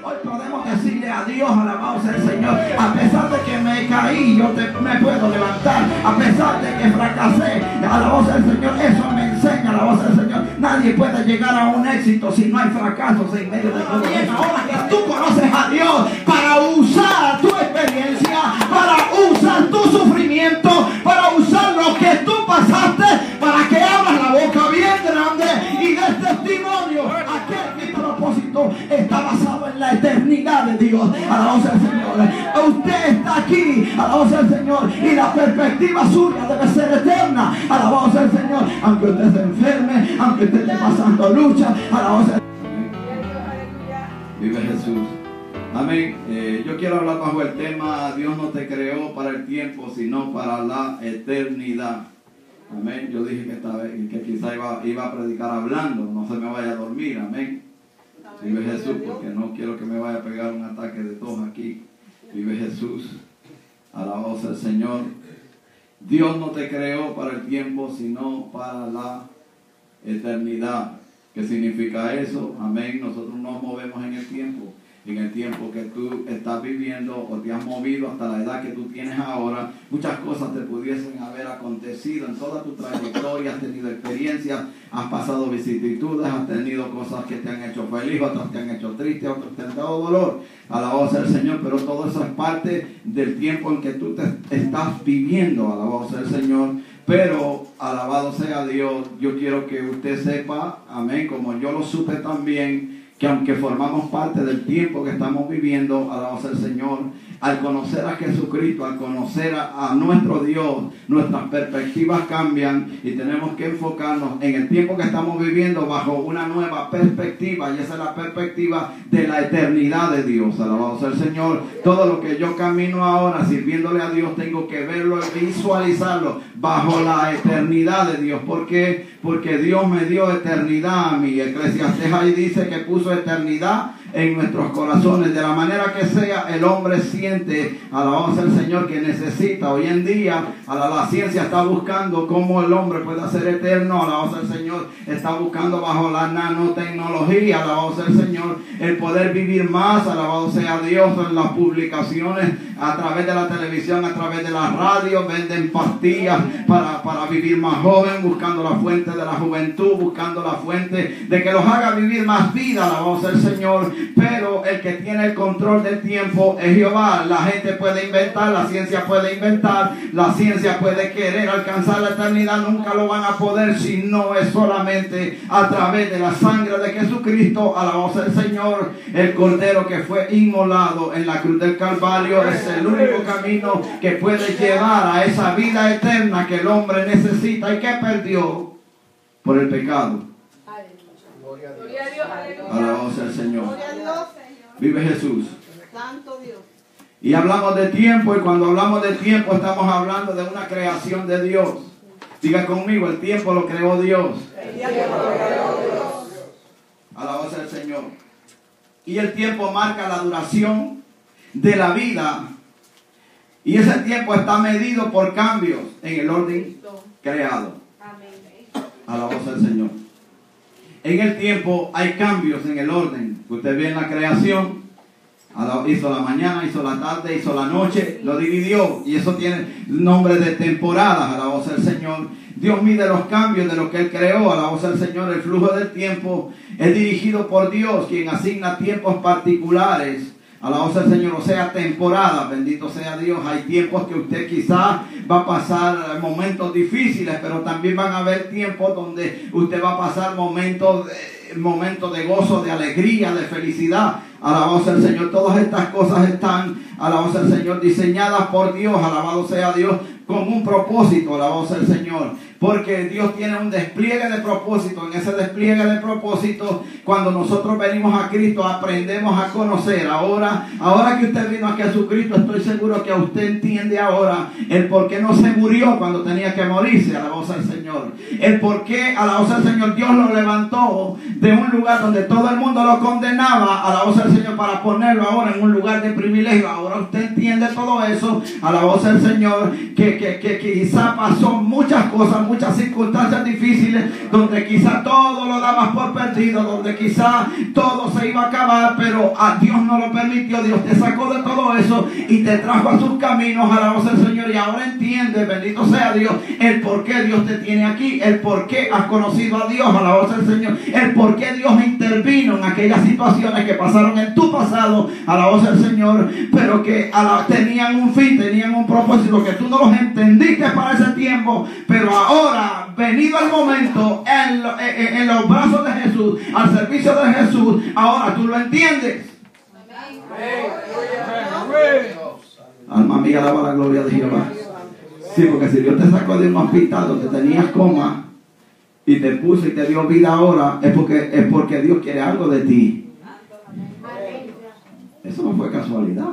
Hoy podemos decirle a Dios, alabado sea el Señor, a pesar de que me caí, me puedo levantar. A pesar de que fracasé, alabado sea el Señor, eso me enseña, alabado sea el Señor. Nadie puede llegar a un éxito si no hay fracasos en medio de todo. Bien, ahora que tú conoces a Dios para usar tu experiencia, para usar tu sufrimiento, para usar lo que tú pasaste, para que abras la boca bien grande y des testimonio. Aquel propósito está basado en la eternidad de Dios. Alabado sea el Señor. Usted está aquí, alabado sea el Señor, y la perspectiva suya debe ser eterna. Alabado sea el Señor. Aunque usted se enferme, aunque usted esté pasando lucha, alabado sea el Señor. Vive Jesús. Amén. Yo quiero hablar bajo el tema: Dios no te creó para el tiempo, sino para la eternidad. Amén. Yo dije que esta vez, que quizá iba a predicar hablando, no se me vaya a dormir. Amén. Vive Jesús, porque no quiero que me vaya a pegar un ataque de tos aquí. Vive Jesús. Alabado sea el Señor. Dios no te creó para el tiempo, sino para la eternidad. ¿Qué significa eso? Amén. Nosotros nos movemos en el tiempo. En el tiempo que tú estás viviendo o te has movido hasta la edad que tú tienes ahora, muchas cosas te pudiesen haber acontecido en toda tu trayectoria. Has tenido experiencias, has pasado vicisitudes, has tenido cosas que te han hecho feliz, otras te han hecho triste, otras te han dado dolor. Alabado sea el Señor, pero todo eso es parte del tiempo en que tú te estás viviendo. Alabado sea el Señor. Pero, alabado sea Dios, yo quiero que usted sepa, amén, como yo lo supe también, que aunque formamos parte del tiempo que estamos viviendo, alabado sea el Señor, al conocer a Jesucristo, al conocer a nuestro Dios, nuestras perspectivas cambian y tenemos que enfocarnos en el tiempo que estamos viviendo bajo una nueva perspectiva, y esa es la perspectiva de la eternidad de Dios. Alabado sea el Señor. Todo lo que yo camino ahora sirviéndole a Dios, tengo que verlo y visualizarlo bajo la eternidad de Dios. ¿Por qué? Porque Dios me dio eternidad a mí. Eclesiastés ahí dice que puso eternidad en nuestros corazones. De la manera que sea, el hombre siente, alabado sea el Señor, que necesita. Hoy en día la ciencia está buscando cómo el hombre puede ser eterno. Alabado sea el Señor. Está buscando bajo la nanotecnología, alabado sea el Señor, el poder vivir más. Alabado sea Dios. En las publicaciones, a través de la televisión, a través de la radio, venden pastillas para vivir más joven, buscando la fuente de la juventud, buscando la fuente de que los haga vivir más vida. Alabado sea el Señor. Pero el que tiene el control del tiempo es Jehová. La gente puede inventar, la ciencia puede inventar, la ciencia puede querer alcanzar la eternidad, nunca lo van a poder si no es solamente a través de la sangre de Jesucristo. Alabado sea el Señor. El Cordero que fue inmolado en la cruz del Calvario es el único camino que puede llevar a esa vida eterna que el hombre necesita y que perdió por el pecado. Gloria a Dios. Alabado sea el Señor. Gloria a Dios. Vive Jesús. Santo Dios. Y hablamos de tiempo, y cuando hablamos de tiempo estamos hablando de una creación de Dios. Diga conmigo, el tiempo lo creó Dios. El tiempo lo creó Dios. Alabado sea el Señor. Y el tiempo marca la duración de la vida. Y ese tiempo está medido por cambios en el orden creado. Alabado sea el Señor. En el tiempo hay cambios en el orden. Usted ve en la creación, hizo la mañana, hizo la tarde, hizo la noche, lo dividió. Y eso tiene nombre de temporadas. Alabado sea el Señor. Dios mide los cambios de lo que Él creó. Alabado sea el Señor. El flujo del tiempo es dirigido por Dios, quien asigna tiempos particulares. Alabado sea el Señor, o sea, temporada. Bendito sea Dios. Hay tiempos que usted quizás va a pasar momentos difíciles, pero también van a haber tiempos donde usted va a pasar momentos de gozo, de alegría, de felicidad. Alabado sea el Señor. Todas estas cosas están, alabado sea el Señor, diseñadas por Dios. Alabado sea Dios, con un propósito. Alabado sea el Señor. Porque Dios tiene un despliegue de propósito. En ese despliegue de propósito, cuando nosotros venimos a Cristo, aprendemos a conocer. Ahora que usted vino a Jesucristo, estoy seguro que usted entiende ahora el por qué no se murió cuando tenía que morirse. Alabado sea el Señor. El por qué, alabado sea el Señor, Dios lo levantó de un lugar donde todo el mundo lo condenaba. Alabado sea el Señor, para ponerlo ahora en un lugar de privilegio. Ahora usted entiende todo eso. Alabado sea el Señor, que quizá pasó muchas cosas, muchas circunstancias difíciles, donde quizá todo lo dabas por perdido, donde quizá todo se iba a acabar, pero a Dios no lo permitió. Dios te sacó de todo eso y te trajo a sus caminos, alabado sea el Señor. Y ahora entiendes, bendito sea Dios, el por qué Dios te tiene aquí, el por qué has conocido a Dios, alabado sea el Señor, el por qué Dios intervino en aquellas situaciones que pasaron en tu pasado, alabado sea el Señor, pero que tenían un fin, tenían un propósito, que tú no los entendiste para ese tiempo, pero ahora, venido el momento, en los brazos de Jesús, al servicio de Jesús, ahora tú lo entiendes. Alma mía, alaba la gloria de Jehová. Sí, porque si Dios te sacó de un hospital donde tenías coma y te puso y te dio vida ahora, es porque Dios quiere algo de ti. Eso no fue casualidad.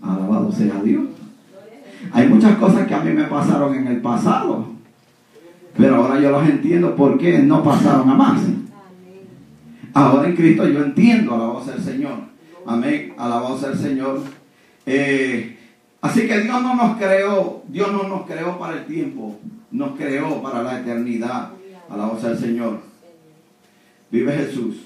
Alabado sea Dios. Hay muchas cosas que a mí me pasaron en el pasado, pero ahora yo las entiendo por qué no pasaron a más. Ahora en Cristo yo entiendo, alabado sea el Señor. Amén, alabado sea el Señor. Así que Dios no nos creó para el tiempo, nos creó para la eternidad. Alabado sea el Señor. Vive Jesús.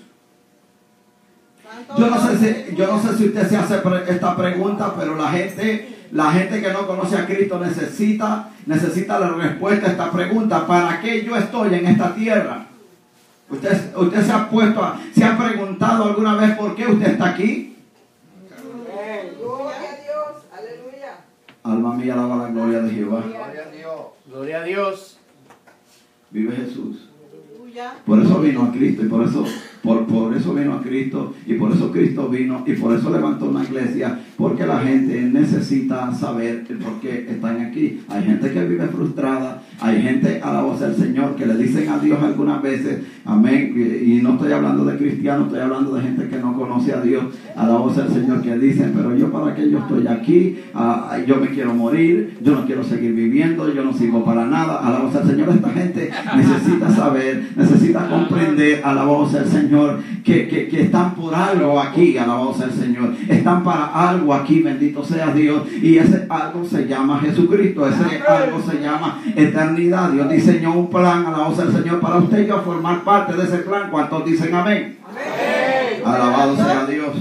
Yo no sé si usted se hace esta pregunta, pero la gente que no conoce a Cristo necesita la respuesta a esta pregunta. ¿Para qué yo estoy en esta tierra? ¿Usted se ha preguntado alguna vez por qué usted está aquí? Gloria a Dios. Aleluya. Alma mía, alaba la gloria de Jehová. Gloria a Dios. Gloria a Dios. Vive Jesús. Aleluya. Por eso vino a Cristo y por eso vino a Cristo y por eso Cristo vino y por eso levantó una iglesia, porque la gente necesita saber el por qué están aquí. Hay gente que vive frustrada, hay gente, a la voz del Señor, que le dicen a Dios algunas veces, amén, y no estoy hablando de cristianos, estoy hablando de gente que no conoce a Dios, a la voz del Señor, que dicen, pero yo para qué yo estoy aquí, yo me quiero morir, yo no quiero seguir viviendo, yo no sirvo para nada. A la voz del Señor, esta gente necesita saber, necesita comprender, a la voz del Señor, que están por algo aquí, a la voz del Señor, están para algo aquí, bendito sea Dios, y ese algo se llama Jesucristo, ese algo se llama eternidad. Dios diseñó un plan, a la voz del Señor, para usted y yo formar parte de ese plan. ¿Cuántos dicen amén? Amén. Alabado sea Dios.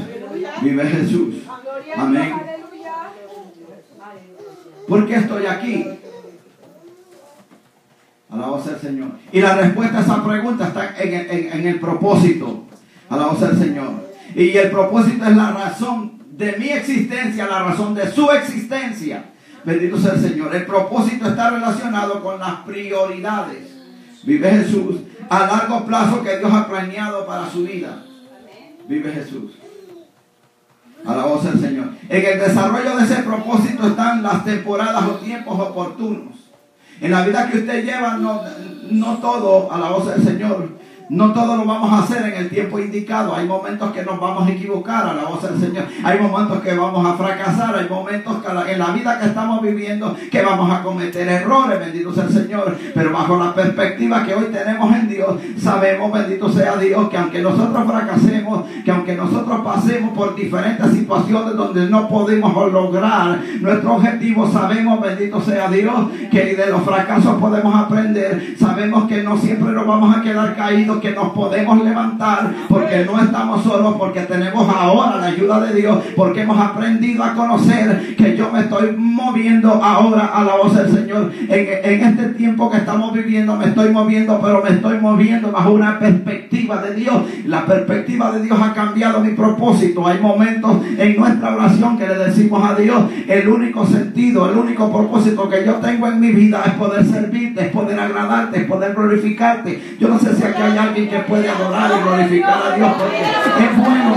Vive Jesús. Amén. ¿Por qué estoy aquí? Alabado sea el Señor. Y la respuesta a esa pregunta está en el propósito. Alabado sea el Señor. Y el propósito es la razón de mi existencia, la razón de su existencia. Bendito sea el Señor. El propósito está relacionado con las prioridades. Vive Jesús. A largo plazo que Dios ha planeado para su vida. Vive Jesús. Alabado sea el Señor. En el desarrollo de ese propósito están las temporadas o tiempos oportunos. En la vida que usted lleva, no todo, alabado sea el Señor, no todo lo vamos a hacer en el tiempo indicado. Hay momentos que nos vamos a equivocar, alabado sea el Señor. Hay momentos que vamos a fracasar. Hay momentos que en la vida que estamos viviendo que vamos a cometer errores, bendito sea el Señor. Pero bajo la perspectiva que hoy tenemos en Dios, sabemos, bendito sea Dios, que aunque nosotros fracasemos, que aunque nosotros pasemos por diferentes situaciones donde no podemos lograr nuestro objetivo, sabemos, bendito sea Dios, que de los fracasos podemos aprender. Sabemos que no siempre nos vamos a quedar caídos, que nos podemos levantar, porque no estamos solos, porque tenemos ahora la ayuda de Dios, porque hemos aprendido a conocer que yo me estoy moviendo ahora a la voz del Señor. En este tiempo que estamos viviendo me estoy moviendo, pero me estoy moviendo bajo una perspectiva de Dios. La perspectiva de Dios ha cambiado mi propósito. Hay momentos en nuestra oración que le decimos a Dios, el único sentido, el único propósito que yo tengo en mi vida es poder servirte, es poder agradarte, es poder glorificarte. Yo no sé si aquí hay alguien que puede adorar y glorificar a Dios, porque es bueno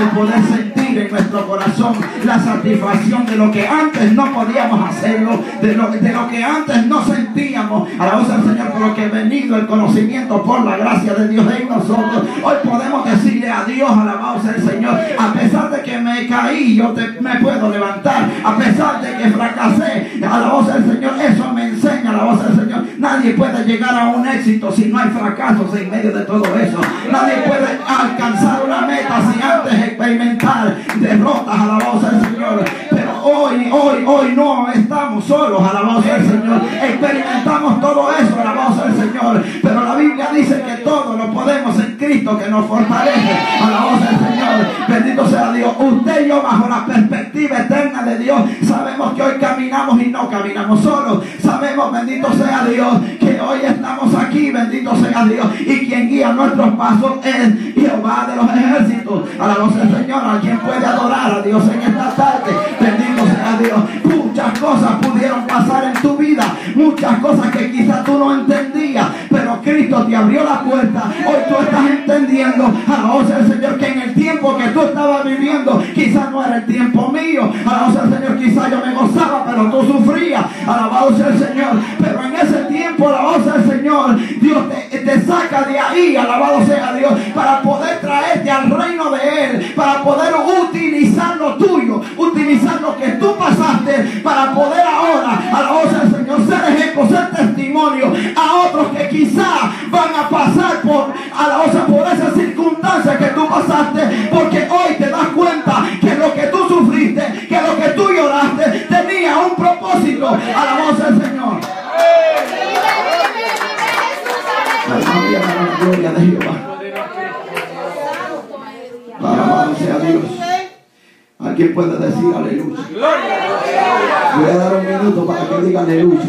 el poder sentir en nuestro corazón la satisfacción de lo que antes no podíamos hacerlo, de lo que antes no sentíamos. A la voz del Señor, por lo que ha venido el conocimiento por la gracia de Dios en nosotros. Hoy podemos decirle a Dios, alabado sea el Señor, a pesar de que me caí, me puedo levantar. A pesar de que fracasé, a la voz del Señor, eso me enseña, a la voz del Señor. Nadie puede llegar a un éxito si no hay fracasos en medio de todo eso. Nadie puede alcanzar una meta sin antes experimentar derrotas, a la voz del Señor. Pero hoy hoy no estamos solos, alabado sea el Señor. Experimentamos todo eso, alabado sea el Señor. Pero la Biblia dice que todo lo podemos en Cristo que nos fortalece, alabado sea el Señor. Bendito sea Dios. Usted y yo, bajo la perspectiva eterna de Dios, sabemos que hoy caminamos y no caminamos solos. Sabemos, bendito sea Dios, que hoy estamos aquí, bendito sea Dios. Y quien guía nuestros pasos es Jehová de los ejércitos. Alabado sea el Señor. ¿A quien puede adorar a Dios en esta tarde? Bendito sea Dios. Muchas cosas pudieron pasar en tu vida, muchas cosas que quizás tú no entendías, pero Cristo te abrió la puerta. Hoy tú estás entendiendo, alabado sea el Señor, que en el tiempo que tú estabas viviendo quizás no era el tiempo mío. Alabado sea el Señor, quizás yo me gozaba, pero tú sufrías. Alabado sea el Señor. Pero en ese tiempo, alabado sea el Señor, Dios te saca de ahí, alabado sea Dios, para poder traerte al reino de Él, para poder utilizar lo tuyo, utilizar lo que tú pasaste, para poder ahora, alabado sea el Señor, ser ejemplo, ser testimonio a otros que quizás van a pasar por, alabado sea, por esas circunstancias que tú pasaste, porque hoy te das cuenta que lo que tú sufriste, que lo que tú lloraste, tenía un propósito. Alabado sea el Señor. Aleluya, la gloria de Jehová. Alabado sea Dios. ¿Alguien puede decir aleluya? Voy a dar un minuto para que diga aleluya.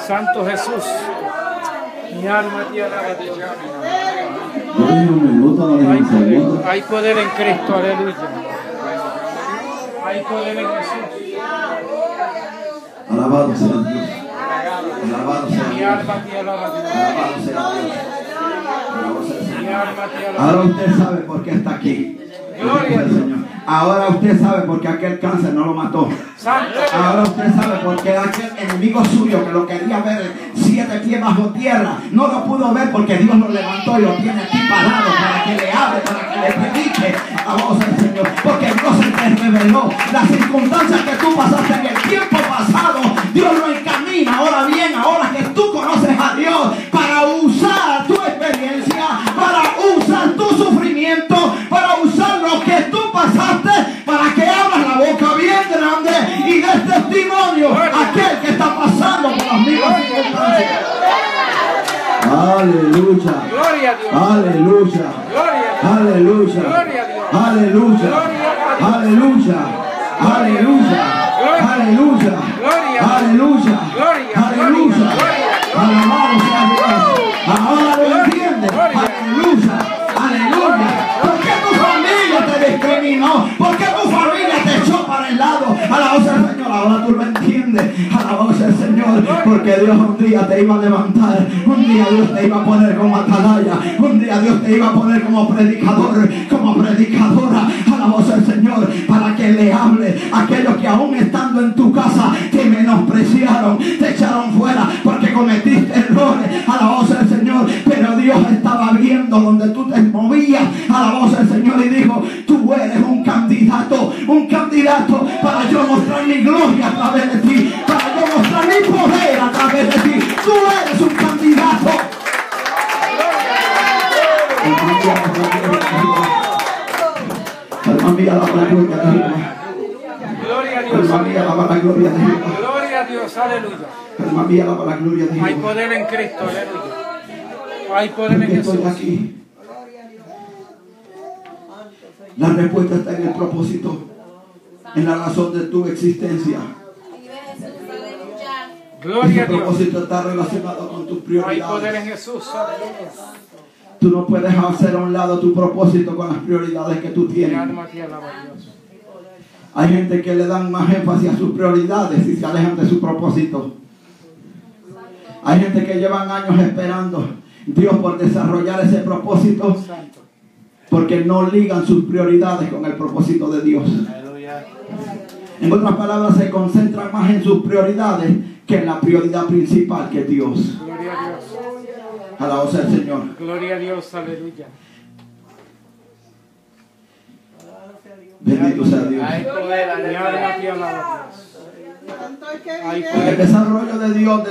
Santo Jesús, mi alma te alaba. Yo dije un minuto, no dije un segundo. Hay poder en Cristo, aleluya. Hay poder en Jesús. Alabado sea Dios. Alabado sea Mi Dios. alma te alaba. Alabado sea Dios. Alabado sea el Señor. Mi alma te alaba. Ahora usted sabe por qué está aquí. Gloria al Señor. Ahora usted sabe por qué aquel cáncer no lo mató. Ahora usted sabe por qué aquel enemigo suyo que lo quería ver 7 pies bajo tierra no lo pudo ver, porque Dios lo levantó y lo tiene aquí parado para que le hable, para que le predique a vos el Señor. Porque Dios se te reveló las circunstancias que tú pasaste en el tiempo pasado. Dios lo encamina. Ahora bien, ahora que tú conoces a Dios, para usar tu experiencia, para usar tu sufrimiento, para usar lo que tú pasaste, para que abras la boca bien grande y des testimonio a aquel que está pasando por las mismas circunstancias. Aleluya. Aleluya. Aleluya. Aleluya. Aleluya. Aleluya. Aleluya. Aleluya. Aleluya. Alabado sea Dios. Ahora lo entiendes. Aleluya. Aleluya. ¿Por qué tu familia te discriminó? ¿Por qué tu familia te echó para el lado? Alabado sea el Señor. Ahora tú lo entiendes. Alabado sea el Señor. Porque Dios un día te iba a levantar. Un día Dios te iba a poner como atalaya. Un día Dios te iba a poner como predicador, como predicadora. Alabado sea el Señor. Para que le hable a aquellos que aún estando en tu casa te menospreciaron, te echaron fuera porque cometiste errores. Alabado sea el Señor. Pero Dios estaba viendo donde tú te movías. Alabado sea el Señor. Y dijo: tú eres un candidato para yo mostrar mi gloria a través de ti, para yo mostrar mi poder a través de ti. Tú eres un candidato. Alma mía, alaba la gloria de Jehová. Gloria a Dios. Alma mía, alaba la gloria de Jehová. Gloria a Dios, aleluya. Alma mía, alaba la gloria de Jehová. Hay poder en Cristo, aleluya. Hay poder en Porque Jesús. estoy aquí. La respuesta está en el propósito, en la razón de tu existencia. Gloria a Ese Dios. propósito está relacionado con tus Hay poder en prioridades. Jesús, aleluya. Tú no puedes hacer a un lado tu propósito con las prioridades que tú Mi tienes. alma te alaba, Dios. Hay gente que le dan más énfasis a sus prioridades y se alejan de su propósito. Hay gente que llevan años esperando Dios por desarrollar ese propósito, Santo. porque no ligan sus prioridades con el propósito de Dios. Aleluya. En otras palabras, se concentran más en sus prioridades que en la prioridad principal, que es Dios. Gloria a Dios. Alabado sea el Señor. Gloria a Dios, aleluya. Bendito sea Dios. Hay poder, mi alma te alaba, Dios. es que Hay vive. En el desarrollo de Dios,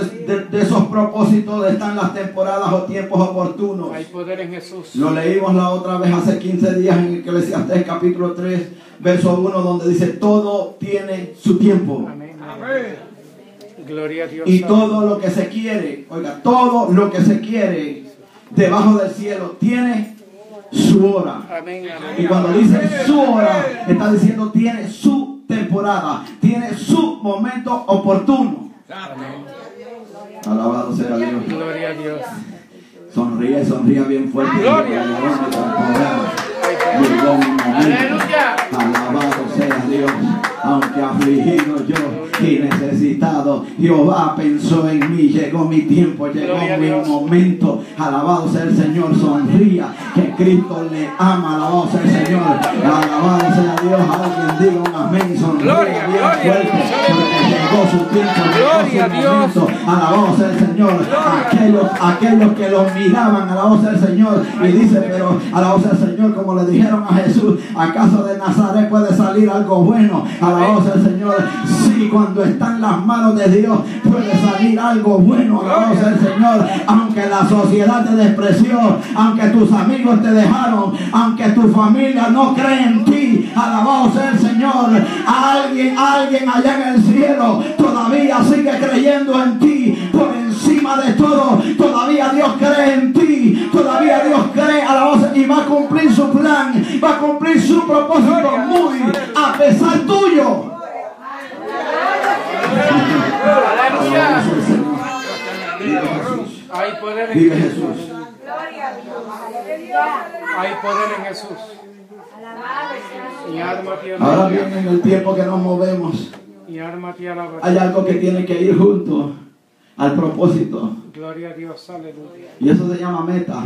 de esos propósitos están las temporadas o tiempos oportunos. Hay poder en Jesús. Lo leímos la otra vez hace 15 días en Eclesiastés capítulo 3, verso 1, donde dice, todo tiene su tiempo. Amén. Gloria a Dios. Y todo lo que se quiere, oiga, todo lo que se quiere debajo del cielo tiene su hora. Amén. Y Amén. cuando dice su hora, está diciendo tiene su temporada, tiene su momento oportuno. Alabado sea Dios. Gloria a Dios. Sonríe, sonríe bien fuerte. Gloria. Llegó mi momento. Aleluya. Alabado sea Dios. Aunque afligido yo y necesitado, Jehová pensó en mí. Llegó mi tiempo, llegó Gloria a mi Dios. momento. Alabado sea el Señor. Sonría, que Cristo le ama. Alabado sea el Señor. Alabado sea Dios. Alguien diga un amén. Sonríe Gloria, bien gloria a fuerte, Dios. porque llegó su tiempo, Gloria a llegó su Dios. momento. Alabado sea el Señor. Aquellos que los miraban, alabado sea el Señor. Y dice, pero alabado sea el Señor, como le dijeron a Jesús, ¿acaso de Nazaret puede salir algo bueno? Alabado sea el Señor. Sí, cuando está en las manos de Dios puede salir algo bueno. Alabado sea el Señor. Aunque la sociedad te despreció, aunque tus amigos te dejaron, aunque tu familia no cree en ti, alabado sea el Señor. Alguien allá en el cielo todavía sigue creyendo en ti. Por encima de todo, todavía Dios cree en ti. Todavía Dios cree, alabado sea, y va a cumplir su plan, va a cumplir su propósito muy a pesar tuyo. Aleluya. Alabado sea el Señor. Vive Jesús. Hay poder en Vive Jesús. Jesús. Hay poder en Jesús. Y ármate a Ahora la bien, en el tiempo que nos movemos, Y ármate a la hay algo que tiene que ir junto al propósito. Gloria a Dios. Aleluya. Y eso se llama metas.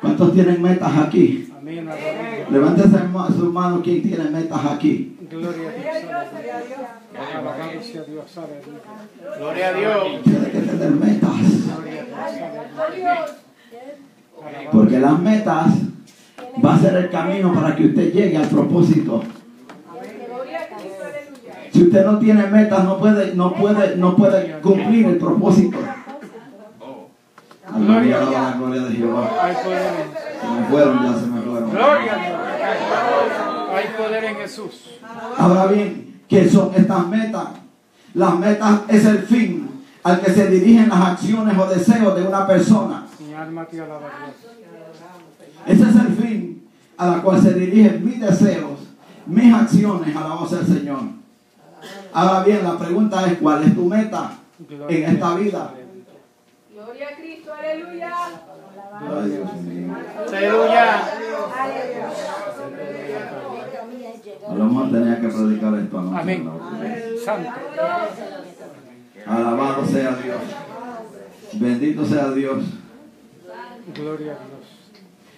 ¿Cuántos tienen metas aquí? Amén. Aleluya. Levántese sus manos quien tiene metas aquí. Gloria a Dios. Aleluya. Alabado sea Dios. Aleluya. Gloria a Dios. Tiene que tener metas. Gloria a Dios. Aleluya. Porque las metas va a ser el camino para que usted llegue al propósito. Si usted no tiene metas, no puede cumplir el propósito. Aleluya, alaba la gloria de Jehová. Hay poder en Se me fueron, ya se me fueron. Gloria a Dios. Hay poder en Jesús. Ahora bien, ¿qué son estas metas? Las metas es el fin al que se dirigen las acciones o deseos de una persona. Mi alma te alaba Dios. Ese es el fin a la cual se dirigen mis deseos, mis acciones, alabado sea el Señor. Ahora bien, la pregunta es, ¿cuál es tu meta en esta vida? Gloria a Cristo, aleluya. Ay, Dios mío. Aleluya. A lo mejor tenía que predicar esto anoche. Amén. Santo. Alabado sea Dios. Bendito sea Dios. Gloria a Dios.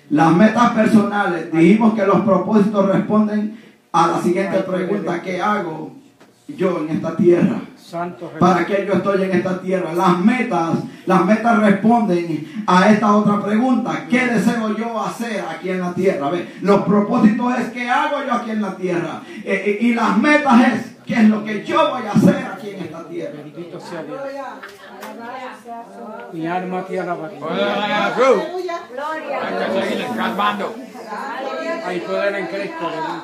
Las metas personales, dijimos que los propósitos responden a la siguiente pregunta: ¿qué hago yo en esta tierra? Santo Jesús. ¿Para qué yo estoy en esta tierra? Las metas responden a esta otra pregunta: ¿qué deseo yo hacer aquí en la tierra? ¿Ve? Los propósitos es ¿qué hago yo aquí en la tierra? Y las metas es ¿qué es lo que yo voy a hacer aquí en esta tierra? Bendito sea Dios. Mi alma te alaba Dios. Aleluya. Gloria. Hay poder en Cristo. Aleluya.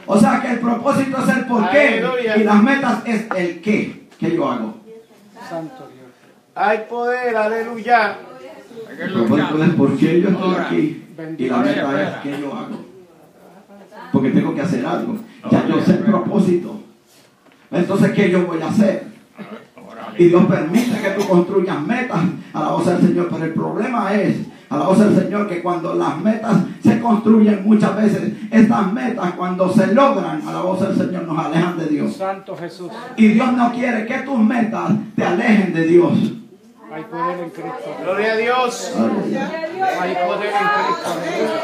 O sea que el propósito es el por qué Aleluya. y las metas es el qué yo hago. Santo Dios. Hay poder. Aleluya. El propósito es el por qué yo estoy aquí y la meta es qué yo hago. Porque tengo que hacer algo. Ya yo sé el propósito. Entonces, ¿qué yo voy a hacer? Y Dios permite que tú construyas metas. Alabado sea el Señor. Pero el problema es, alabado sea el Señor, que cuando las metas se construyen muchas veces, estas metas cuando se logran, alabado sea el Señor, nos alejan de Dios. Santo Jesús. Y Dios no quiere que tus metas te alejen de Dios. Hay poder en Cristo. Gloria a Dios. Aleluya. Hay poder en Cristo. Aleluya.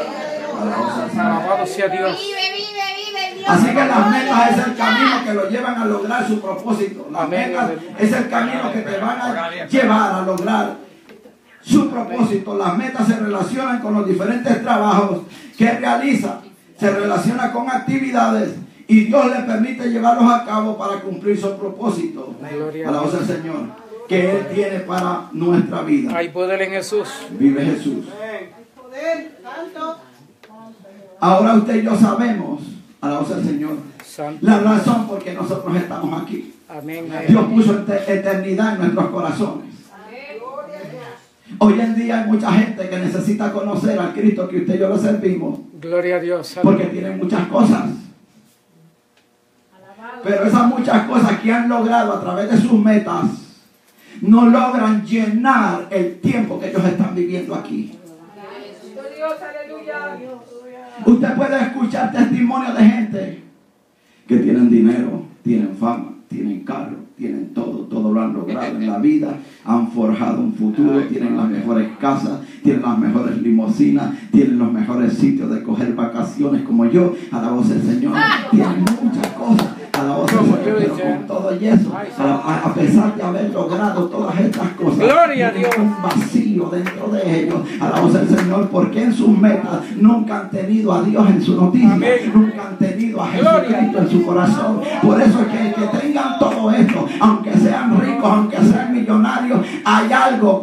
Alabado sea el Señor. Alabado sea Dios. Vive, Dios. Así que las metas es el camino que lo llevan a lograr su propósito. Las Amén. metas es el camino que te van a llevar a lograr su propósito. Las metas se relacionan con los diferentes trabajos que realiza. Se relaciona con actividades Y Dios le permite llevarlos a cabo para cumplir su propósito. Gloria a Alabado sea el Señor. Que Él tiene para nuestra vida. Hay poder en Jesús. Vive Jesús. Poder, santo. Ahora usted y yo sabemos, alabado sea el Señor, Santo. la razón por qué nosotros estamos aquí. Amén. Dios puso eternidad en nuestros corazones. Hoy en día hay mucha gente que necesita conocer al Cristo que usted y yo le servimos, Gloria a Dios. porque tienen muchas cosas. Pero esas muchas cosas que han logrado a través de sus metas no logran llenar el tiempo que ellos están viviendo aquí. Dios, aleluya. Usted puede escuchar testimonios de gente que tienen dinero, tienen fama, tienen carro, tienen todo lo han logrado en la vida, han forjado un futuro, tienen las mejores casas, tienen las mejores limusinas, tienen los mejores sitios de coger vacaciones como yo, alabado sea el Señor, tienen muchas cosas. Alabado sea el Señor, pero con todo y eso, a pesar de haber logrado todas estas cosas, Gloria a Dios. tienen un vacío dentro de ellos. Alabado sea el Señor, porque en sus metas nunca han tenido a Dios en su noticia, Amén. nunca han tenido a Gloria. Jesucristo en su corazón. Por eso es que tengan todo esto, aunque sean ricos, aunque sean millonarios, hay algo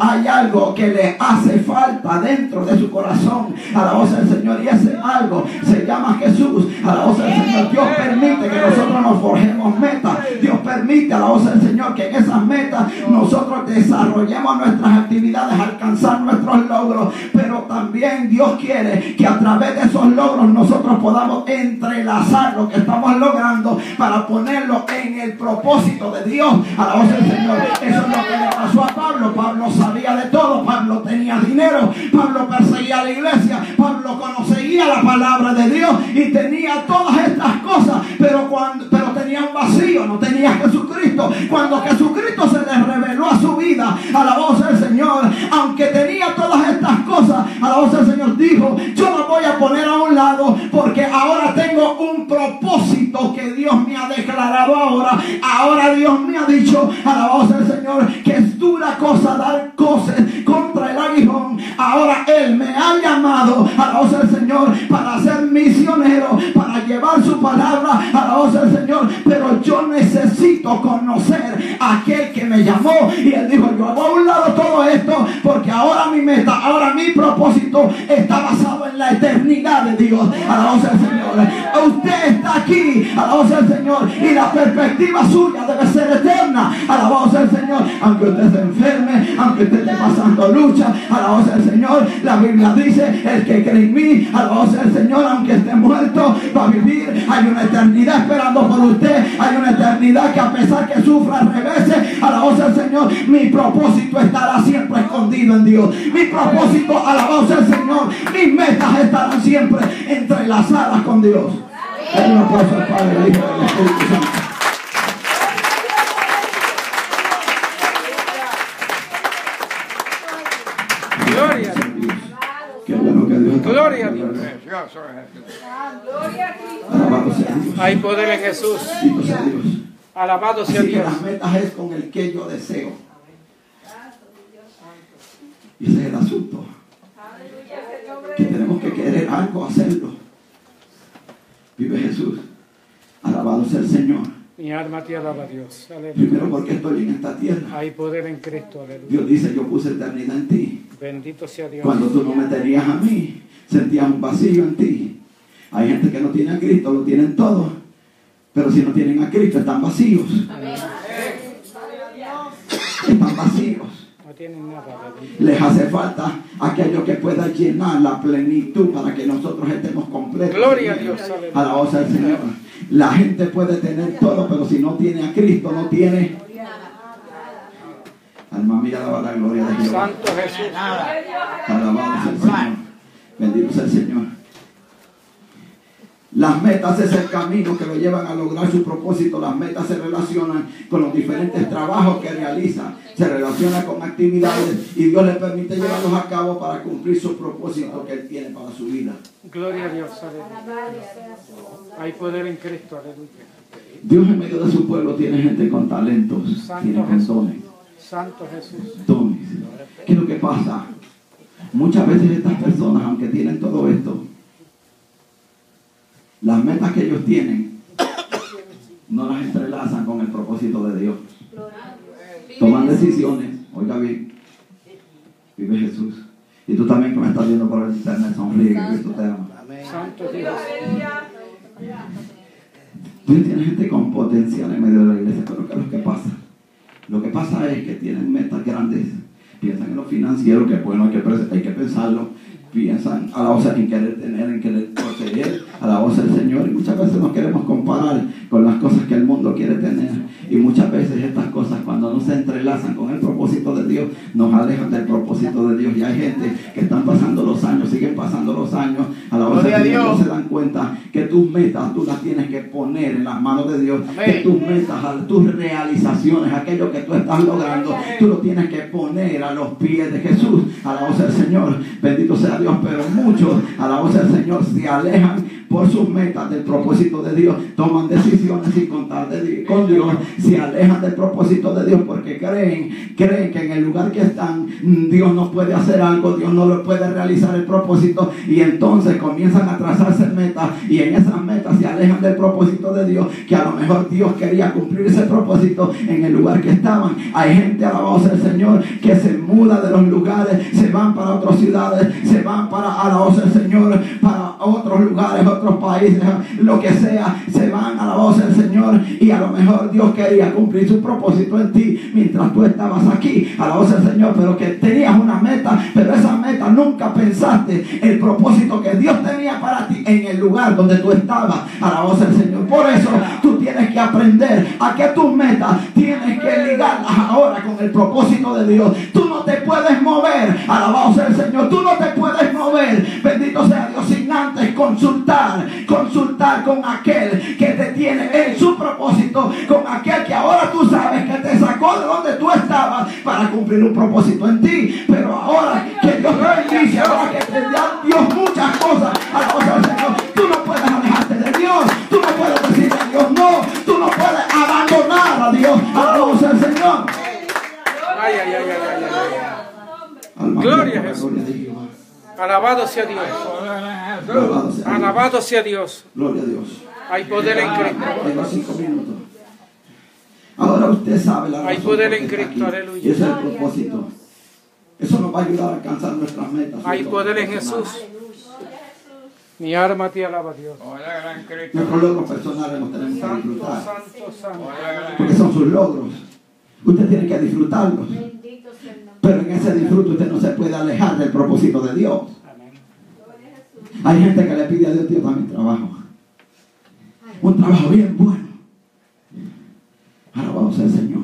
que les hace falta dentro de su corazón. Alabado sea el Señor, y ese algo se llama Jesús. Alabado sea el Señor. Dios permite que nosotros nos forjemos metas. Dios permite, alabado sea el Señor, que en esas metas nosotros desarrollemos nuestras actividades, alcanzar nuestros logros, pero también Dios quiere que a través de esos logros nosotros podamos entrelazar lo que estamos logrando para ponerlo en el propósito de Dios. Alabado sea el Señor. Eso es lo que le pasó a Pablo. Pablo sabía de todo. Pablo tenía dinero. Pablo perseguía a la iglesia. Pablo conocía la palabra de Dios y tenía todas estas cosas, pero tenía un vacío, no tenía a Jesucristo. Cuando Jesucristo se le reveló a su vida, alabado sea el Señor, aunque tenía todas estas cosas, alabado sea el Señor, dijo: yo lo voy a poner a un lado porque ahora tengo un propósito que Dios me ha declarado ahora. Ahora Dios me ha dicho, alabado sea el Señor, que es dura cosa dar cosas contra el aguijón. Ahora Él me ha llamado, alabado sea el Señor, para ser misionero, para llevar su palabra, alabado sea el Señor. Pero yo necesito conocer a aquel que me llamó. Y Él dijo: yo hago a un lado todo esto porque ahora mi meta, ahora mi propósito está basado en la eternidad de Dios. Alabado sea el Señor. Usted está aquí, alabado sea el Señor, y la perspectiva suya debe ser eterna. Alabado sea el Señor. Aunque usted se enferme, aunque usted esté pasando lucha, alabado sea el Señor. La Biblia dice: el que cree en mí, alabado sea el Señor, aunque esté muerto, va a vivir. Hay una eternidad esperando por usted. Hay una eternidad que, a pesar que sufra reveses, alabado sea el Señor, mi propósito estará siempre escondido en Dios. Mi propósito, alabado sea el Señor, mis metas estarán siempre entrelazadas con Dios. Es un aplauso al Padre, al Hijo y al Espíritu Santo. Gloria a Dios. Qué bueno que Dios está. Gloria a Dios. Gloria a Cristo. Alabado sea Dios. Hay poder en Jesús. Bendito sea Dios. Alabado sea Así que Dios. las metas es con el que yo deseo. Y ese es el asunto. Que tenemos que querer algo, hacerlo. Vive Jesús. Alabado sea el Señor. Mi alma te alaba, Dios. Aleluya. Primero, porque estoy en esta tierra. Hay poder en Cristo. Aleluya. Dios dice: yo puse eternidad en ti. Bendito sea Dios. Cuando tú no me tenías a mí, sentías un vacío en ti. Hay gente que no tiene a Cristo, lo tienen todo, pero si no tienen a Cristo están vacíos. Están vacíos. No tienen nada. Aleluya. Les hace falta aquello que pueda llenar la plenitud para que nosotros estemos completos. Gloria a Dios. Aleluya. Alabado sea el Señor. La gente puede tener todo, pero si no tiene a Cristo, no tiene. Alma mía, alaba la gloria de Dios. Santo Jesús. Alabado sea el Señor. Bendito sea el Señor. Las metas es el camino que lo llevan a lograr su propósito. Las metas se relacionan con los diferentes trabajos que realiza. Se relaciona con actividades y Dios le permite llevarlos a cabo para cumplir su propósito que Él tiene para su vida. Gloria a Dios. Aleluya. Hay poder en Cristo. Aleluya. Dios en medio de su pueblo tiene gente con talentos, tiene con dones. Santo Jesús. Dones. ¿Qué es lo que pasa? Muchas veces estas personas, aunque tienen todo esto, las metas que ellos tienen no las entrelazan con el propósito de Dios. Toman decisiones. Oiga bien, vive Jesús. Y tú también que me estás viendo por el internet, sonríe, que Cristo te ama. Santo Dios. Tú tienes gente con potencial en medio de la iglesia, pero ¿qué es lo que pasa? Lo que pasa es que tienen metas grandes. Piensan en lo financiero, que bueno, hay que pensarlo. Piensan a la voz en querer tener, en querer poseer, a la voz del Señor. Y muchas veces nos queremos comparar con las cosas que el mundo quiere tener. Y muchas veces estas cosas, cuando no se entrelazan con el propósito de Dios, nos alejan del propósito de Dios. Y hay gente que están pasando los años, siguen pasando los años, a la voz del Señor, no se dan cuenta que tus metas tú las tienes que poner en las manos de Dios. Amén. Que tus metas, tus realizaciones, aquello que tú estás logrando, tú lo tienes que poner a los pies de Jesús, a la voz del Señor. Bendito sea Dios. Pero muchos, a la voz del Señor, se alejan por sus metas del propósito de Dios, toman decisiones sin contar con Dios, se alejan del propósito de Dios porque creen que en el lugar que están Dios no puede hacer algo, Dios no lo puede realizar el propósito, y entonces comienzan a trazarse metas, y en esas metas se alejan del propósito de Dios, que a lo mejor Dios quería cumplir ese propósito en el lugar que estaban. Hay gente, a la voz del Señor, que se muda de los lugares, se van para otras ciudades, se van para, a la voz del Señor, para otros lugares, otros países, lo que sea, se van a la voz del Señor, y a lo mejor Dios quería cumplir su propósito en ti mientras tú estabas aquí, a la voz del Señor, pero que tenías una meta, pero esa meta nunca pensaste el propósito que Dios tenía para ti en el lugar donde tú estabas, a la voz del Señor. Por eso tú tienes que aprender a que tus metas tienes que ligarlas ahora con el propósito de Dios. Tú no te puedes mover, a la voz del Señor, tú no te puedes mover, bendito sea Dios, sin antes consultar con aquel que te tiene en su propósito, con aquel que ahora tú sabes que te sacó de donde tú estabas para cumplir un propósito en ti. Pero ahora que Dios te bendice, ahora que te da Dios muchas cosas, a la voz del Señor, tú no puedes alejarte de Dios, tú no puedes decirle a Dios no, tú no puedes abandonar a Dios, a la voz del Señor. Ay, ay, ay, ay, ay. Gloria a Jesús. Alabado sea Dios. Alabado sea Dios. Gloria a Dios. Hay poder en Cristo. Tengo 5 minutos. Ahora usted sabe la razón. Hay poder en por qué está Cristo, aquí. aleluya. Y ese es el propósito. Eso nos va a ayudar a alcanzar nuestras metas. Hay poder en Jesús. Mi alma te alaba, Dios. Nuestros logros personales los tenemos que Santo, disfrutar. santo, santo. Porque son sus logros. Usted tiene que disfrutarlos. Pero en ese disfrute usted no se puede alejar del propósito de Dios. Hay gente que le pide a Dios, Dios, dame trabajo. Un trabajo bien bueno. Alabado sea el Señor.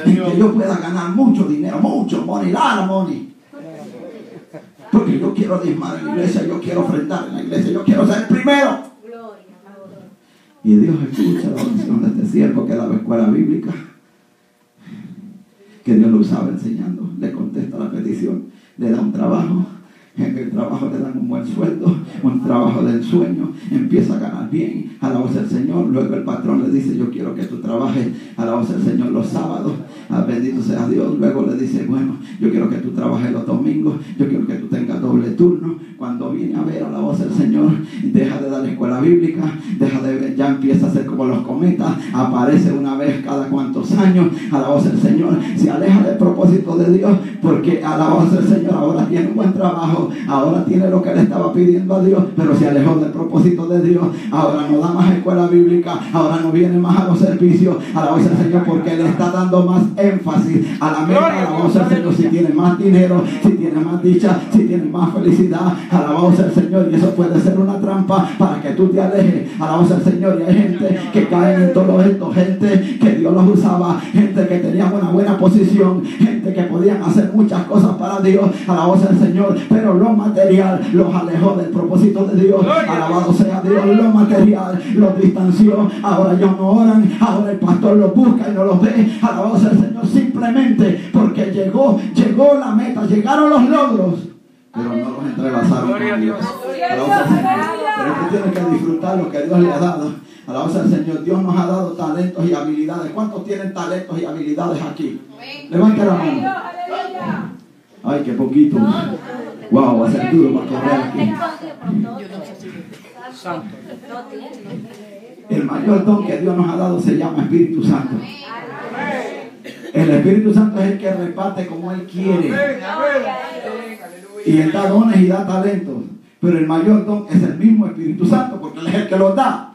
Que yo pueda ganar mucho dinero, mucho money, lot of money. Porque yo quiero diezmar en la iglesia, yo quiero ofrendar en la iglesia, yo quiero ser el primero. Y Dios escucha la oración de este siervo que daba escuela bíblica, que Dios lo usaba enseñando, le contesta la petición, le da un trabajo. En el trabajo le dan un buen sueldo, un trabajo de ensueño, empieza a ganar bien, a la voz del Señor. Luego el patrón le dice, yo quiero que tú trabajes a la voz del Señor los sábados, bendito sea Dios. Luego le dice, bueno, yo quiero que tú trabajes los domingos, yo quiero que tú tengas doble turno. Cuando viene a ver a la voz del Señor, deja de dar escuela bíblica, deja de ver, ya empieza a ser como los cometas, aparece una vez cada cuantos años, a la voz del Señor, se aleja del propósito de Dios, porque a la voz del Señor ahora tiene un buen trabajo, ahora tiene lo que le estaba pidiendo a Dios, pero se alejó del propósito de Dios. Ahora no da más escuela bíblica, ahora no viene más a los servicios, a la voz del Señor, porque le está dando más énfasis a la meta, a la voz del Señor. Si tiene más dinero, si tiene más dicha, si tiene más felicidad, a la voz del Señor, y eso puede ser una trampa para que tú te alejes, a la voz del Señor. Y hay gente que cae en todo esto, gente que Dios los usaba, gente que tenía una buena posición, gente que podían hacer muchas cosas para Dios, a la voz del Señor, pero lo material los alejó del propósito de Dios. Alabado sea Dios. Lo material los distanció. Ahora ellos no oran, ahora el pastor los busca y no los ve. Alabado sea el Señor, simplemente porque llegó la meta, llegaron los logros, pero no los entrelazaron. Gloria a Dios. Pero usted tiene que disfrutar lo que Dios le ha dado. Alabado sea el Señor. Dios nos ha dado talentos y habilidades. ¿Cuántos tienen talentos y habilidades aquí? Levante la mano. Ay, qué poquito. Wow, va a ser duro para correr aquí. Santo. El mayor don que Dios nos ha dado se llama Espíritu Santo. El Espíritu Santo es el que reparte como Él quiere. Y Él da dones y da talentos. Pero el mayor don es el mismo Espíritu Santo, porque Él es el que los da.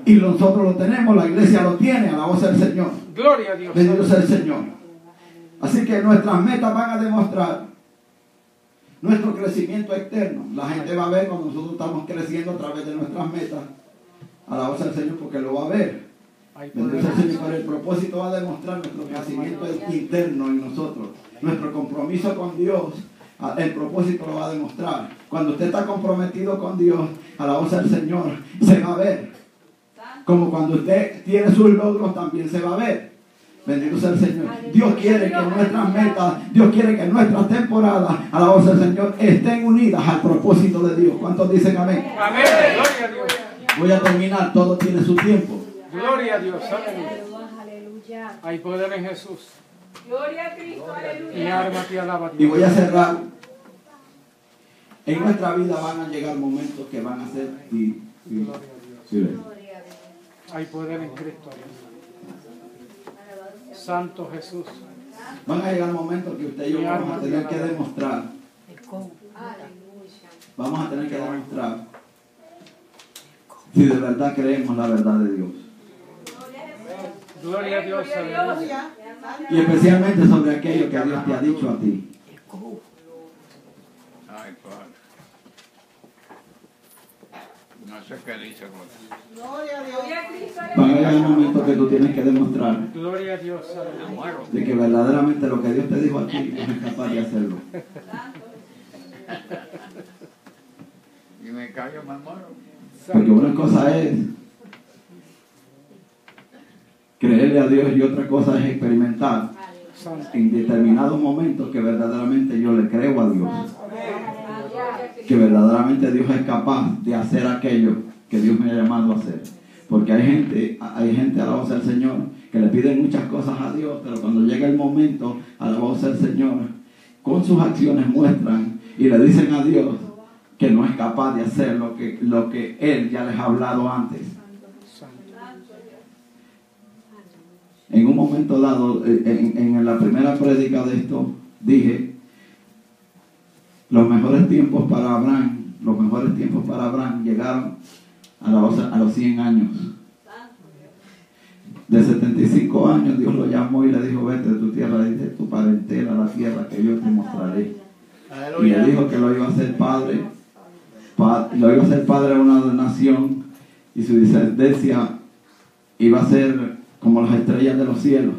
Y nosotros lo tenemos, la iglesia lo tiene, alabado sea el Señor. Gloria a Dios. Bendito sea el Señor. Así que nuestras metas van a demostrar nuestro crecimiento externo. La gente va a ver cuando nosotros estamos creciendo a través de nuestras metas. Alabado sea el Señor, porque lo va a ver. Bendito sea el Señor, pero el propósito va a demostrar nuestro crecimiento interno en nosotros. Nuestro compromiso con Dios, el propósito lo va a demostrar. Cuando usted está comprometido con Dios, alabado sea el Señor, se va a ver. Como cuando usted tiene sus logros, también se va a ver. Bendito sea el Señor. Dios quiere que nuestras metas, Dios quiere que nuestras temporadas, alabado sea el Señor, estén unidas al propósito de Dios. ¿Cuántos dicen amén? Amén. Gloria a Dios. Voy a terminar, todo tiene su tiempo. Gloria a Dios. Aleluya. Hay poder en Jesús. Gloria a Cristo, aleluya. Mi alma te alaba, Dios. Y voy a cerrar. En nuestra vida van a llegar momentos que van a ser difíciles. Hay poder en Cristo. Santo Jesús. Van a llegar momentos que usted y yo vamos a tener que demostrar. Vamos a tener que demostrar si de verdad creemos la verdad de Dios. Gloria a Dios. Aleluya. Y especialmente sobre aquello que Dios te ha dicho a ti. Ay, Padre. No sé qué dice. Gloria a Dios. Gloria a Cristo, Van a aleluya. llegar momentos que tú tienes que demostrar Gloria a Dios. Aleluya. de que verdaderamente lo que Dios te dijo a ti es capaz de hacerlo. Y me callo, me muero. Porque una cosa es creerle a Dios y otra cosa es experimentar en determinados momentos que verdaderamente yo le creo a Dios. Que verdaderamente Dios es capaz de hacer aquello que Dios me ha llamado a hacer. Porque hay gente, alabado sea el Señor, que le piden muchas cosas a Dios, pero cuando llega el momento, alabado sea el Señor, con sus acciones muestran y le dicen a Dios que no es capaz de hacer lo que Él ya les ha hablado antes. En un momento dado, en la primera prédica de esto, dije, los mejores tiempos para Abraham llegaron a los 100 años. De 75 años Dios lo llamó y le dijo, vete de tu tierra, de tu parentela, a la tierra que yo te mostraré. Y le dijo que lo iba a hacer padre de una nación, y su descendencia iba a ser como las estrellas de los cielos.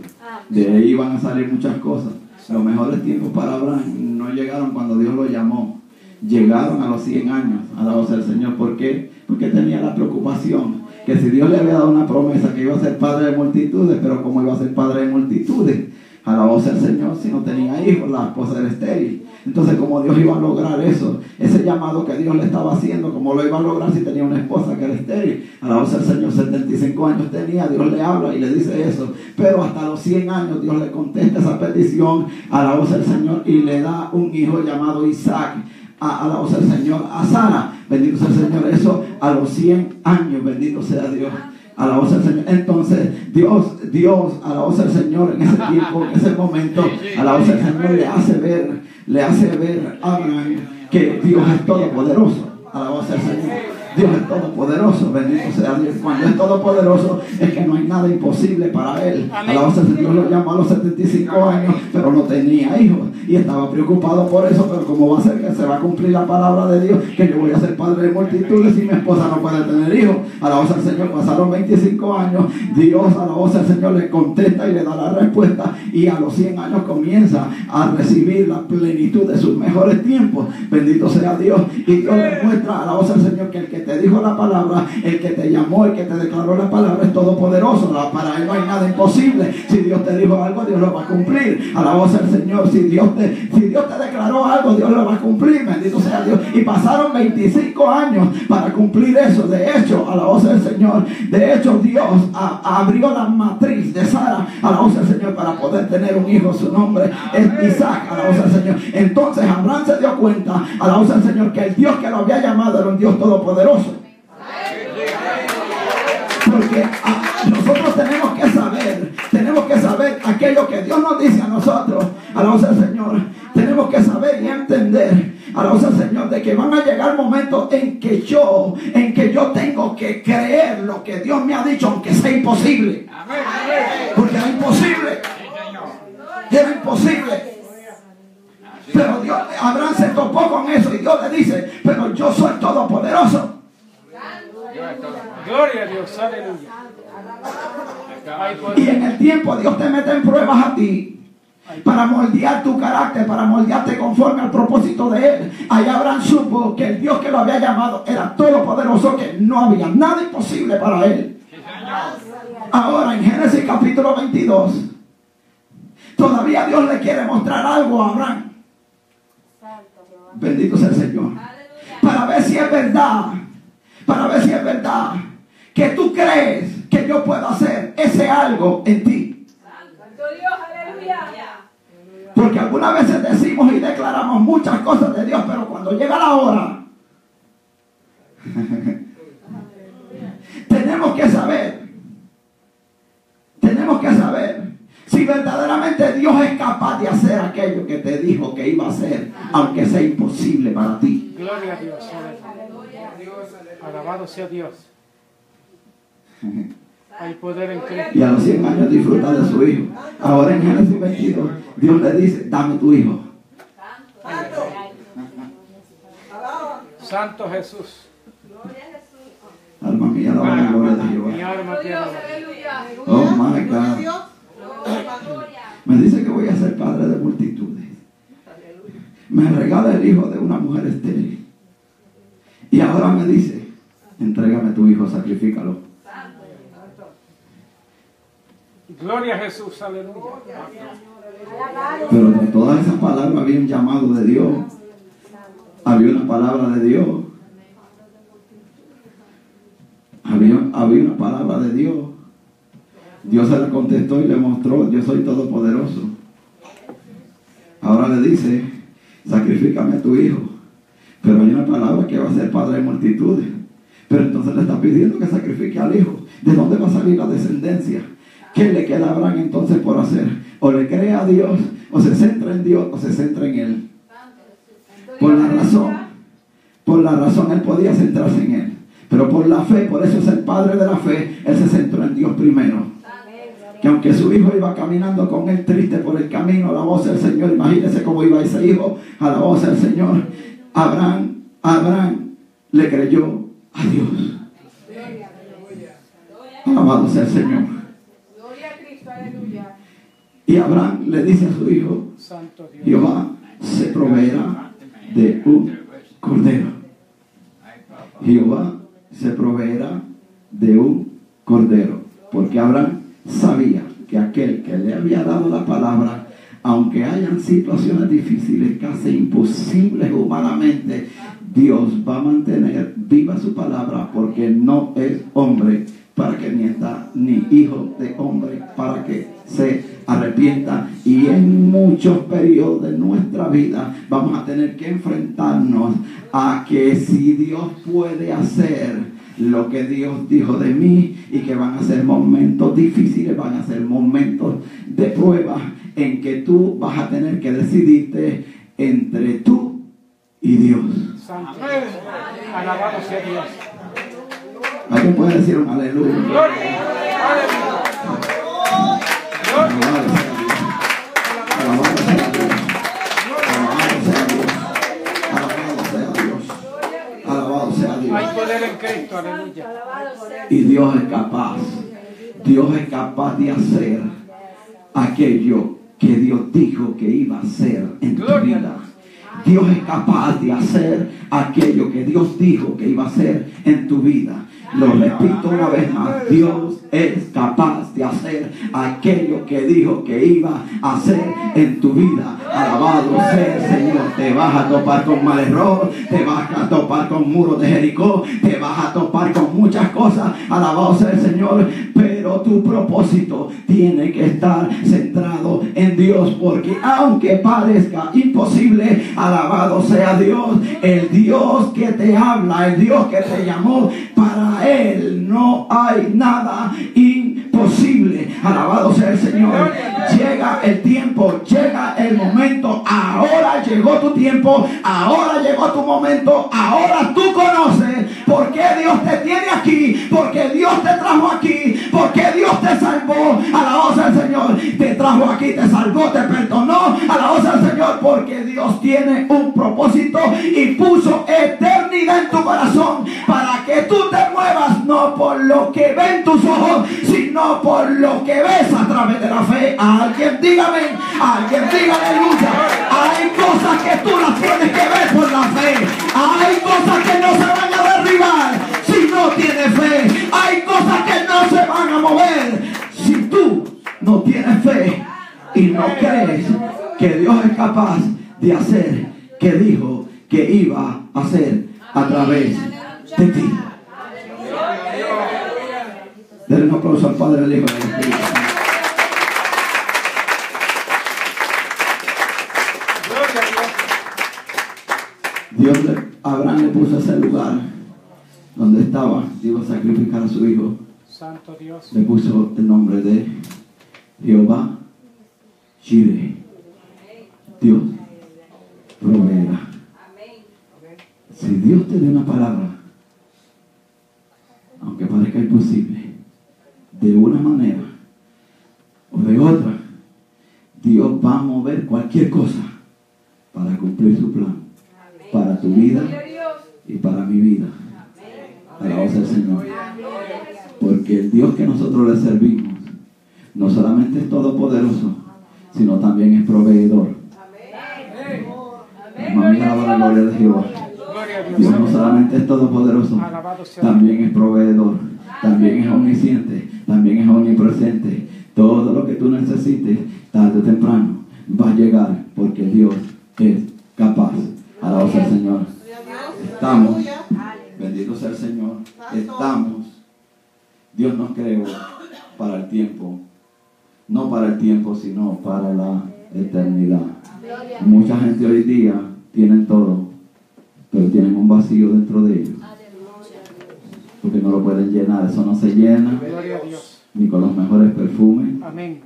De ahí iban a salir muchas cosas. Los mejores tiempos para Abraham no llegaron cuando Dios lo llamó, llegaron a los 100 años. Alabado sea el Señor. ¿Por qué? Porque tenía la preocupación que si Dios le había dado una promesa que iba a ser padre de multitudes, pero como iba a ser padre de multitudes, alabado sea el Señor, si no tenía hijos, la esposa era estéril. Entonces, como Dios iba a lograr eso, ese llamado que Dios le estaba haciendo, como lo iba a lograr si tenía una esposa que era estéril? Alabado sea el Señor, 75 años tenía, Dios le habla y le dice eso. Pero hasta los 100 años Dios le contesta esa petición, alabado sea el Señor, y le da un hijo llamado Isaac. Alabado sea el Señor, a Sara. Bendito sea el Señor. Eso a los 100 años, bendito sea Dios. Alabado sea el Señor. Entonces Dios, alabado sea el Señor, en ese tiempo, en ese momento, alabado sea el Señor, le hace ver a Abraham que Dios es todopoderoso. Alabado sea el Señor. Dios es todopoderoso, bendito sea Dios. Cuando es todopoderoso es que no hay nada imposible para Él. Alabado sea el Señor. Lo llamó a los 75 años, pero no tenía hijos y estaba preocupado por eso. Pero como va a ser que se va a cumplir la palabra de Dios, que yo voy a ser padre de multitudes y mi esposa no puede tener hijos. Alabado sea el Señor. Pasaron 25 años, Dios, alabado sea el Señor, le contesta y le da la respuesta, y a los 100 años comienza a recibir la plenitud de sus mejores tiempos. Bendito sea Dios. Y Dios le muestra, alabado sea el Señor, que el que te dijo la palabra, el que te llamó, el que te declaró la palabra es todopoderoso. Para Él no hay nada imposible. Si Dios te dijo algo, Dios lo va a cumplir. Alabado sea el Señor. Si Dios te declaró algo, Dios lo va a cumplir. Bendito sea Dios. Y pasaron 25 años para cumplir eso. De hecho, alabado sea el Señor, de hecho Dios abrió la matriz de Sara, alabado sea el Señor, para poder tener un hijo. Su nombre es Isaac. Alabado sea el Señor. Entonces Abraham se dio cuenta, alabado sea el Señor, que el Dios que lo había llamado era un Dios todopoderoso. Porque nosotros tenemos que saber aquello que Dios nos dice a nosotros. Alabado sea el Señor. Tenemos que saber y entender, alabado sea el Señor, de que van a llegar momentos en que yo tengo que creer lo que Dios me ha dicho, aunque sea imposible. Porque era imposible. Era imposible. Pero Dios, Abraham se topó con eso y Dios le dice, pero yo soy todopoderoso. Gloria a Dios, aleluya. Y en el tiempo Dios te mete en pruebas a ti para moldear tu carácter, para moldearte conforme al propósito de Él. Allá Abraham supo que el Dios que lo había llamado era todopoderoso, que no había nada imposible para Él. Ahora en Génesis capítulo 22, todavía Dios le quiere mostrar algo a Abraham. Bendito sea el Señor. Para ver si es verdad. Para ver si es verdad que tú crees que yo puedo hacer ese algo en ti. Porque algunas veces decimos y declaramos muchas cosas de Dios, pero cuando llega la hora, tenemos que saber si verdaderamente Dios es capaz de hacer aquello que te dijo que iba a hacer, aunque sea imposible para ti. Gloria a Dios. Alabado sea Dios. Hay poder en Cristo. Y a los 100 años disfruta de su hijo. Ahora en Génesis 22, Dios le dice, dame tu hijo. Santo Jesús. Alma mía, alaba la gloria de Jehová. Mi alma te alaba. Oh my God. Me dice que voy a ser padre de multitudes. Me regala el hijo de una mujer estéril. Y ahora me dice, entrégame tu hijo, sacrifícalo. Gloria a Jesús, aleluya. Pero de todas esas palabras había un llamado de Dios. Había una palabra de Dios. Había una palabra de Dios. Dios se la contestó y le mostró, yo soy todopoderoso. Ahora le dice, sacrifícame a tu hijo. Pero hay una palabra que va a ser padre de multitudes. Pero entonces le está pidiendo que sacrifique al hijo. ¿De dónde va a salir la descendencia? ¿Qué le queda a Abraham entonces por hacer? O le cree a Dios, o se centra en Dios, o se centra en él. Por la razón él podía centrarse en él. Pero por la fe, por eso es el padre de la fe, él se centró en Dios primero. Que aunque su hijo iba caminando con él triste por el camino, a la voz del Señor, imagínese cómo iba ese hijo, a la voz del Señor. Abraham le creyó a Dios. Alabado sea el Señor. Y Abraham le dice a su hijo, Jehová se proveerá de un cordero. Jehová se proveerá de un cordero. Porque Abraham sabía que aquel que le había dado la palabra, aunque hayan situaciones difíciles, casi imposibles humanamente, Dios va a mantener viva su palabra, porque no es hombre para que mienta, ni hijo de hombre para que se arrepienta. Y en muchos periodos de nuestra vida vamos a tener que enfrentarnos a que si Dios puede hacer lo que Dios dijo de mí, y que van a ser momentos difíciles, van a ser momentos de prueba en que tú vas a tener que decidirte entre tú y Dios. Santo. Alabado sea Dios. ¿Alguien puede decir un aleluya? Gloria. Aleluya. Alabado sea Dios. Alabado sea Dios. Alabado sea Dios. Alabado sea Dios. Hay poder en Cristo, aleluya. Y Dios es capaz. Dios es capaz de hacer aquello que Dios dijo que iba a hacer en tu vida. Dios es capaz de hacer aquello que Dios dijo que iba a hacer en tu vida. Lo repito una vez más, Dios es capaz de hacer aquello que dijo que iba a hacer en tu vida. Alabado sea el Señor. Te vas a topar con mal error, te vas a topar con muros de Jericó, te vas a topar con muchas cosas. Alabado sea el Señor. Pero Pero tu propósito tiene que estar centrado en Dios, porque aunque parezca imposible, alabado sea Dios, el Dios que te habla, el Dios que te llamó, para Él no hay nada imposible. Alabado sea el Señor. Llega el tiempo, llega el momento. Ahora llegó tu tiempo, ahora llegó tu momento. Ahora tú conoces por qué Dios te tiene aquí, porque Dios te trajo aquí, porque Dios te salvó. Alabado sea el Señor. Te trajo aquí, te salvó, te perdonó. Alabado sea el Señor, porque Dios tiene un propósito y puso eternidad en tu corazón para que tú te muevas no por lo que ven tus ojos, sino por lo que ves a través de la fe. Alguien dígame, alguien diga aleluya. Hay cosas que tú las tienes que ver por la fe. Hay cosas que no se van a derribar si no tienes fe. Hay cosas que no se van a mover si tú no tienes fe y no crees que Dios es capaz de hacer que dijo que iba a hacer a través de ti. Denle un aplauso al Padre, al Hijo y al Espíritu Santo. Abraham le puso ese lugar donde estaba, iba a sacrificar a su hijo. Santo Dios. Le puso el nombre de Jehová Jireh. Dios proveerá. Si Dios te dio una palabra, aunque parezca imposible, de una manera o de otra, Dios va a mover cualquier cosa para cumplir su plan, para tu vida y para mi vida. Alabado sea el Señor. Porque el Dios que nosotros le servimos no solamente es todopoderoso, sino también es proveedor. Alma mía, alaba la gloria de Jehová. Dios no solamente es todopoderoso, también es proveedor, también es omnisciente, también es omnipresente. Todo lo que tú necesites, tarde o temprano, va a llegar, porque Dios es capaz. Alabado sea el Señor. Estamos, bendito sea el Señor, estamos. Dios nos creó para el tiempo, no para el tiempo, sino para la eternidad. Mucha gente hoy día tienen todo, pero tienen un vacío dentro de ellos, porque no lo pueden llenar. Eso no se llena ni con los mejores perfumes, Amén.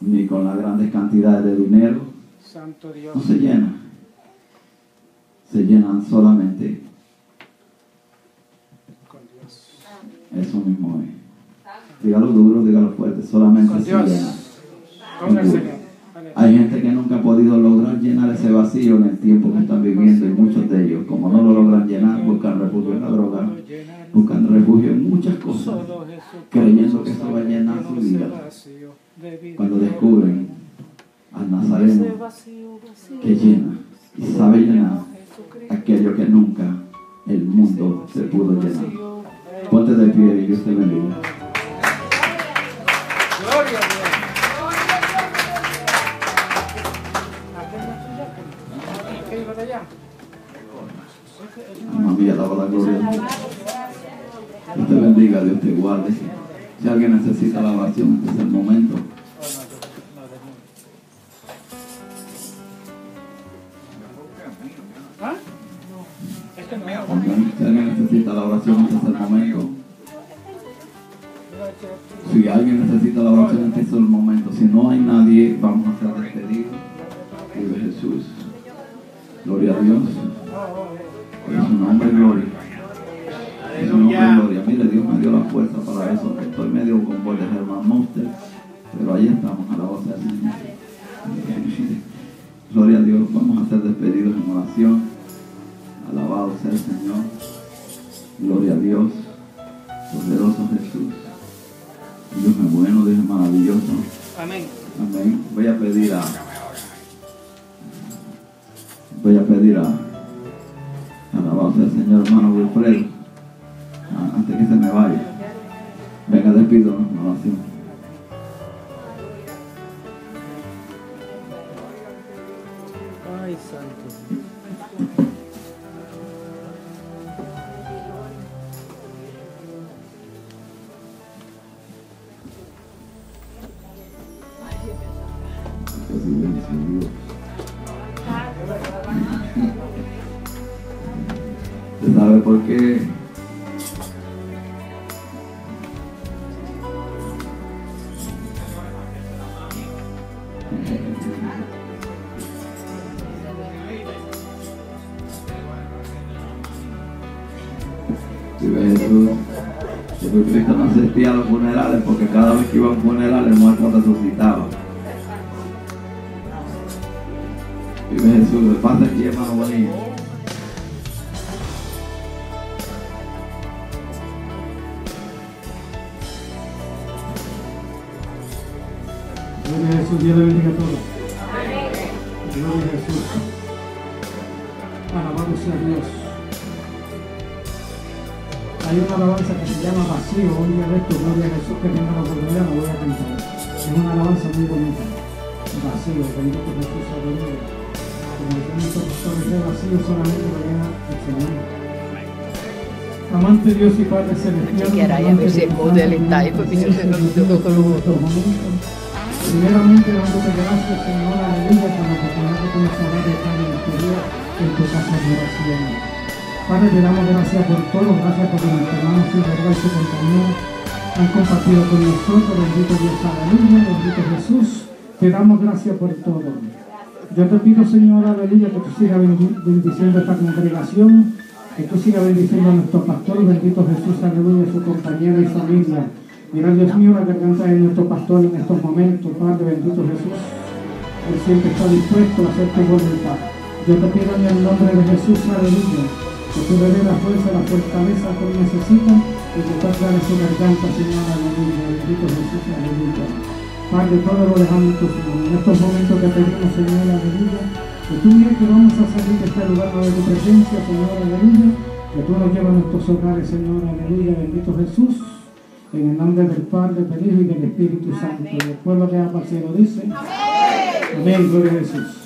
ni con las grandes cantidades de dinero. Santo Dios. No se llena. Se llenan solamente. Con Dios. Eso mismo es. Dígalo duro, dígalo fuerte. Solamente Con se Dios. llena. Con el Señor. Hay gente que nunca ha podido lograr llenar ese vacío en el tiempo que están viviendo, y muchos de ellos, como no lo logran llenar, buscan refugio en la droga, buscan refugio en muchas cosas, creyendo que eso va a llenar su vida. Cuando descubren al Nazareno que llena y sabe llenar aquello que nunca el mundo se pudo llenar. Ponte de pie y Dios te bendiga. Gloria a Dios. Alma mía, alaba la gloria de Dios. Dios te bendiga, Dios te guarde. Si alguien necesita la oración, este es el momento. ¿Ah? Este es mío. Amén. Si alguien necesita la oración, este es el momento. Si alguien necesita la oración, este es el momento. Si no hay nadie, vamos a ser despedidos. Vive Jesús. Gloria a Dios. Es su nombre, gloria. Es su nombre, gloria. Mire, Dios me dio la fuerza para eso. Estoy medio con voz de Herman Monster, pero ahí estamos, a la voz del Señor. Gloria a Dios. Vamos a ser despedidos en oración. Alabado sea el Señor. Gloria a Dios. Poderoso Jesús. Dios es bueno, Dios es maravilloso. Amén. Amén. Voy a pedir a alabado sea el Señor, hermano Wilfredo, antes que se me vaya. Venga, despídanos en oración. Ay, santo. Dios. ¿Usted sabe por qué? Jesucristo no asistía a los funerales porque cada vez que iba a un funeral el muerto resucitaba. Vive Jesús, el Padre aquí es más bonito. Gloria a Jesús, Dios le bendiga a todos. Gloria a Jesús. Alabado sea Dios. Hay una alabanza que se llama Vacío. Un día de esto, gloria a Jesús, que tenga la oportunidad, la voy a cantar. Es una alabanza muy bonita. Vacío, bendito Jesús, aleluya. Como dicen nuestros pastores, de vacío solamente lo llena el Señor. Amante Dios y Padre celestial. Primeramente, dándote gracias, Señor, aleluya, por la oportunidad que tú nos has dado de estar en este día en tu casa de oración. Padre, te damos gracias por todo, gracias porque nuestros hermanos y verdad y su compañía han compartido con nosotros, bendito Dios, aleluya, bendito Jesús, te damos gracias por todo. Yo te pido, Señor, aleluya, que tú sigas bendiciendo esta congregación, que tú sigas bendiciendo a nuestro pastor, bendito Jesús, aleluya, su compañera y familia. Mira, Dios mío, la garganta de nuestro pastor en estos momentos, Padre, bendito Jesús, él siempre está dispuesto a hacer tu voluntad. Yo te pido en el nombre de Jesús, aleluya, que tú le des la fuerza, la fortaleza que él necesita y que tú aclares su garganta, Señor, aleluya, bendito Jesús, aleluya. Padre, todo lo dejamos en tus manos. En estos momentos que pedimos, Señor, aleluya, que tú mires que vamos a salir de este lugar de tu presencia, Señor, aleluya, que tú nos llevas a nuestros hogares, Señor, aleluya, bendito Jesús, en el nombre del Padre, del Hijo y del Espíritu Santo. Y el pueblo que ama al cielo dice, amén, gloria a Jesús.